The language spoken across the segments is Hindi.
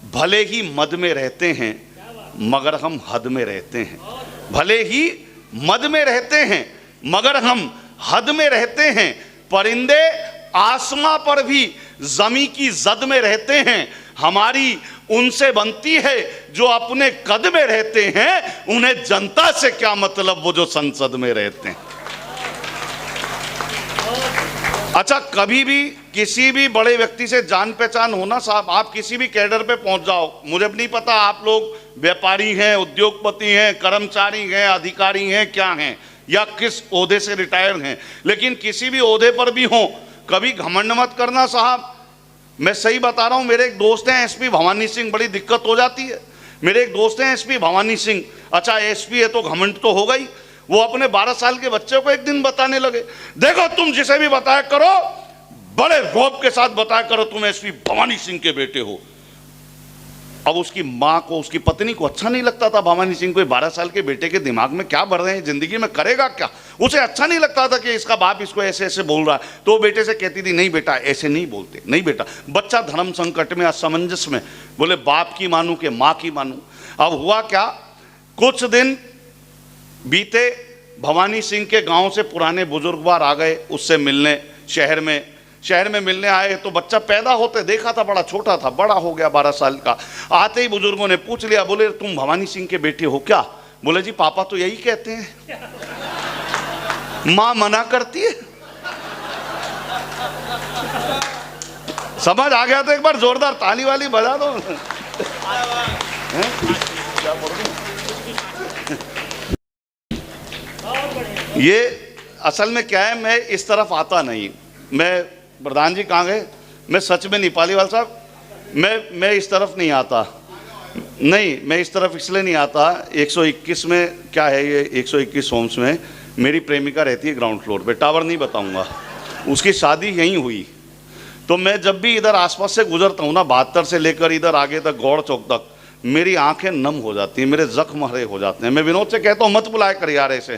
भले ही मद में रहते हैं मगर हम हद में रहते हैं। भले ही मद में रहते हैं मगर हम हद में रहते हैं। परिंदे आसमां पर भी जमी की जद में रहते हैं। हमारी उनसे बनती है जो अपने कद में रहते हैं। उन्हें जनता से क्या मतलब, वो जो संसद में रहते हैं। अच्छा, कभी भी किसी भी बड़े व्यक्ति से जान पहचान होना साहब, आप किसी भी कैडर पे पहुंच जाओ, मुझे नहीं पता आप लोग व्यापारी हैं, उद्योगपति हैं, कर्मचारी हैं, अधिकारी हैं, क्या हैं, या किस ओहदे से रिटायर हैं, लेकिन किसी भी ओहदे पर भी हो, कभी घमंड मत करना साहब। मैं सही बता रहा हूं, मेरे एक दोस्त हैं एसपी भवानी सिंह, बड़ी दिक्कत हो जाती है। मेरे एक दोस्त हैं एसपी भवानी सिंह, अच्छा एसपी है तो घमंड तो होगा ही। वो अपने 12 साल के बच्चे को एक दिन बताने लगे, देखो तुम जिसे भी बताया करो, बड़े रौब के साथ बताया करो तुम एसपी भवानी सिंह के बेटे हो। अब उसकी मां को, उसकी पत्नी को अच्छा नहीं लगता था भवानी सिंह को 12 साल के बेटे के दिमाग में क्या भर रहे हैं, जिंदगी में करेगा क्या। उसे अच्छा नहीं लगता था कि इसका बाप इसको ऐसे ऐसे बोल रहा है। तो बेटे से कहती थी, नहीं बेटा ऐसे नहीं बोलते, नहीं बेटा। बच्चा धर्म संकट में, असमंजस में, बोले बाप की मानू कि मां की मानू। अब हुआ क्या, कुछ दिन बीते, भवानी सिंह के गांव से पुराने बुजुर्गवार आ गए उससे मिलने। शहर में मिलने आए तो बच्चा पैदा होते देखा था, बड़ा छोटा था, बड़ा हो गया 12 साल का। आते ही बुजुर्गों ने पूछ लिया, बोले तुम भवानी सिंह के बेटे हो क्या? बोले जी पापा तो यही कहते हैं, मां मना करती है। समझ आ गया तो एक बार जोरदार ताली वाली बजा दो। ये असल में क्या है, मैं इस तरफ आता नहीं। मैं, प्रधान जी कहाँ गए? मैं सच में नहीं, पालीवाल साहब, मैं इस तरफ नहीं आता। नहीं, मैं इस तरफ इसलिए नहीं आता, 121 में क्या है ये, 121 होम्स में मेरी प्रेमिका रहती है ग्राउंड फ्लोर पे, टावर नहीं बताऊंगा। उसकी शादी यहीं हुई। तो मैं जब भी इधर आसपास से गुजरता हूँ ना, 72 से लेकर इधर आगे तक, गौड़ चौक तक, मेरी आंखें नम हो जाती हैं, मेरे जख्म हरे हो जाते हैं। मैं विनोद से कहता हूँ मत बुलाया कर यार ऐसे।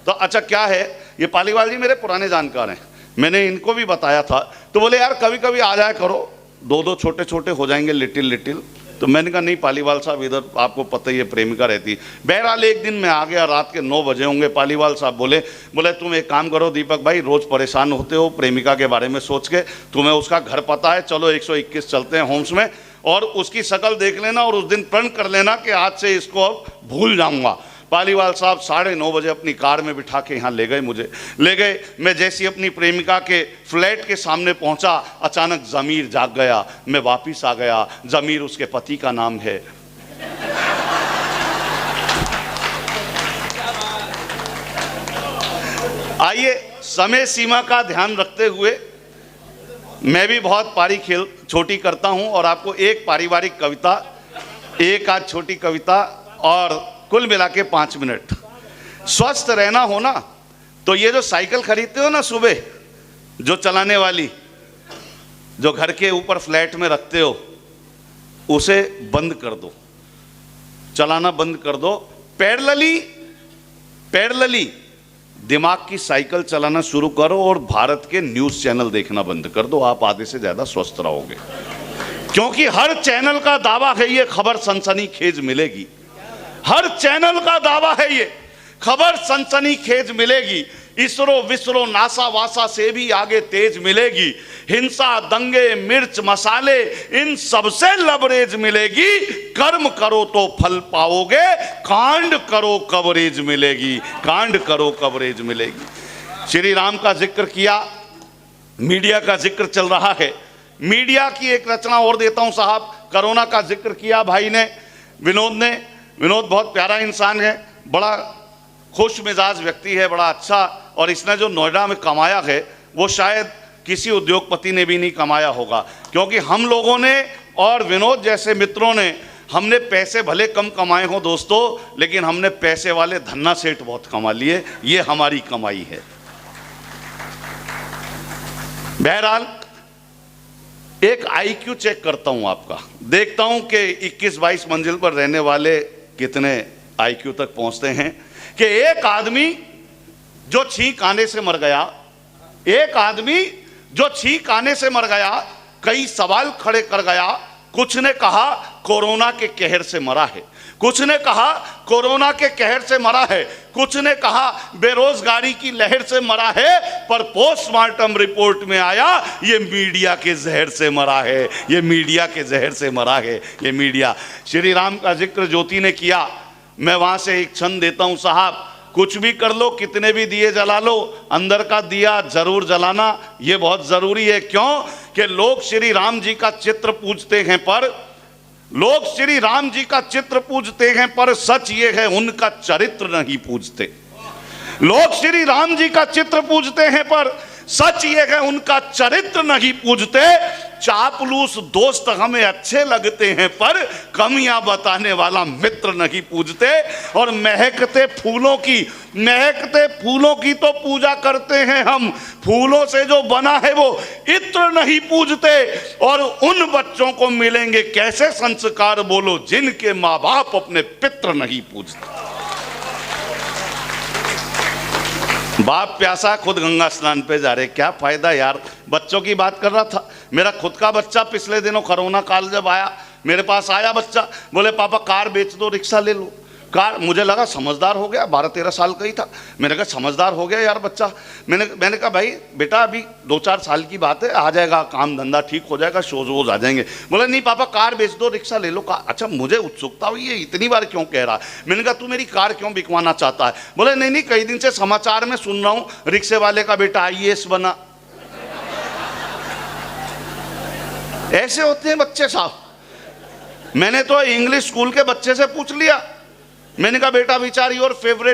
तो अच्छा क्या है, ये पालीवाल जी मेरे पुराने जानकार हैं, मैंने इनको भी बताया था। तो बोले यार कभी कभी आ जाया करो, 2-2 छोटे छोटे हो जाएंगे, लिटिल। तो मैंने कहा नहीं पालीवाल साहब, इधर आपको पता ही है प्रेमिका रहती। बहरहाल एक दिन मैं आ गया, रात के 9 बजे होंगे। पालीवाल साहब बोले तुम एक काम करो दीपक भाई, रोज परेशान होते हो प्रेमिका के बारे में सोच के, तुम्हें उसका घर पता है, चलो 121 चलते हैं होम्स में, और उसकी शक्ल देख लेना और उस दिन प्रण कर लेना कि आज से इसको अब भूल जाऊंगा। पालीवाल साहब 9:30 बजे अपनी कार में बिठा के यहाँ ले गए। मैं जैसी अपनी प्रेमिका के फ्लैट के सामने पहुँचा, अचानक ज़मीर जाग गया। मैं वापिस आ गया। ज़मीर उसके पति का नाम है। आइए, समय सीमा का ध्यान रखते हुए मैं भी बहुत पारी खेल छोटी करता हूँ, और आपको एक पारिवारिक कविता, एक आध छोटी कविता, और कुल मिला के 5 मिनट। स्वस्थ रहना हो ना, तो ये जो साइकिल खरीदते हो ना सुबह, जो चलाने वाली, जो घर के ऊपर फ्लैट में रखते हो, उसे बंद कर दो, चलाना बंद कर दो। पैरेलली दिमाग की साइकिल चलाना शुरू करो, और भारत के न्यूज चैनल देखना बंद कर दो। आप आधे से ज्यादा स्वस्थ रहोगे, क्योंकि हर चैनल का दावा है ये खबर सनसनीखेज मिलेगी। हर चैनल का दावा है ये खबर सनसनीखेज मिलेगी। इसरो विसरो नासा वासा से भी आगे तेज मिलेगी। हिंसा, दंगे, मिर्च, मसाले, इन सबसे लबरेज मिलेगी। कर्म करो तो फल पाओगे, कांड करो कवरेज मिलेगी। कांड करो कवरेज मिलेगी। श्री राम का जिक्र किया, मीडिया का जिक्र चल रहा है। मीडिया की एक रचना और देता हूं साहब। कोरोना का जिक्र किया भाई ने, विनोद ने। विनोद बहुत प्यारा इंसान है, बड़ा खुश मिजाज व्यक्ति है, बड़ा अच्छा। और इसने जो नोएडा में कमाया है वो शायद किसी उद्योगपति ने भी नहीं कमाया होगा, क्योंकि हम लोगों ने और विनोद जैसे मित्रों ने, हमने पैसे भले कम कमाए हों दोस्तों, लेकिन हमने पैसे वाले धन्ना सेठ बहुत कमा लिए। ये हमारी कमाई है। बहरहाल एक आईक्यू चेक करता हूं आपका, देखता हूं कि 21-22 मंजिल पर रहने वाले कितने आईक्यू तक पहुंचते हैं। कि एक आदमी जो छींक आने से मर गया, एक आदमी जो छींक आने से मर गया, कई सवाल खड़े कर गया। कुछ ने कहा कोरोना के कहर से मरा है, कुछ ने कहा कोरोना के कहर से मरा है, कुछ ने कहा बेरोजगारी की लहर से मरा है, पर पोस्टमार्टम रिपोर्ट में आया ये मीडिया के जहर से मरा है, ये मीडिया के जहर से मरा है, ये मीडिया। श्री राम का जिक्र ज्योति ने किया, मैं वहां से एक क्षण देता हूं साहब, कुछ भी कर लो, कितने भी दिए जला लो, अंदर का दिया जरूर जलाना, ये बहुत जरूरी है। क्यों कि लोग श्री राम जी का चित्र पूजते हैं, पर लोग श्री राम जी का चित्र पूजते हैं, पर सच ये है उनका चरित्र नहीं पूजते। लोग श्री राम जी का चित्र पूजते हैं, पर सच ये है उनका चरित्र नहीं पूजते। चापलूस दोस्त हमें अच्छे लगते हैं, पर कमियां बताने वाला मित्र नहीं पूजते। और महकते फूलों की तो पूजा करते हैं हम, फूलों से जो बना है वो इत्र नहीं पूजते। और उन बच्चों को मिलेंगे कैसे संस्कार बोलो, जिनके माँ बाप अपने पित्र नहीं पूजते। बाप प्यासा खुद गंगा स्नान पे जा रहे, क्या फायदा यार। बच्चों की बात कर रहा था, मेरा खुद का बच्चा पिछले दिनों कोरोना काल जब आया, मेरे पास आया बच्चा, बोले पापा कार बेच दो, रिक्शा ले लो। कार, मुझे लगा समझदार हो गया, 12-13 साल का ही था, मैंने कहा समझदार हो गया यार बच्चा। मैंने कहा भाई बेटा अभी 2-4 साल की बात है, आ जाएगा, काम धंधा ठीक हो जाएगा, शोज वोज आ जाएंगे। बोले नहीं पापा कार बेच दो, रिक्शा ले लो। अच्छा, मुझे उत्सुकता हुई है, इतनी बार क्यों कह रहा है। मैंने कहा तू मेरी कार क्यों बिकवाना चाहता है। बोले नहीं कई दिन से समाचार में सुन रहा हूँ रिक्शे वाले का बेटा IAS बना। ऐसे होते हैं बच्चे साहब। मैंने तो इंग्लिश स्कूल के बच्चे से पूछ लिया, मैंने कहा बेटा विच आर योर फेवरेट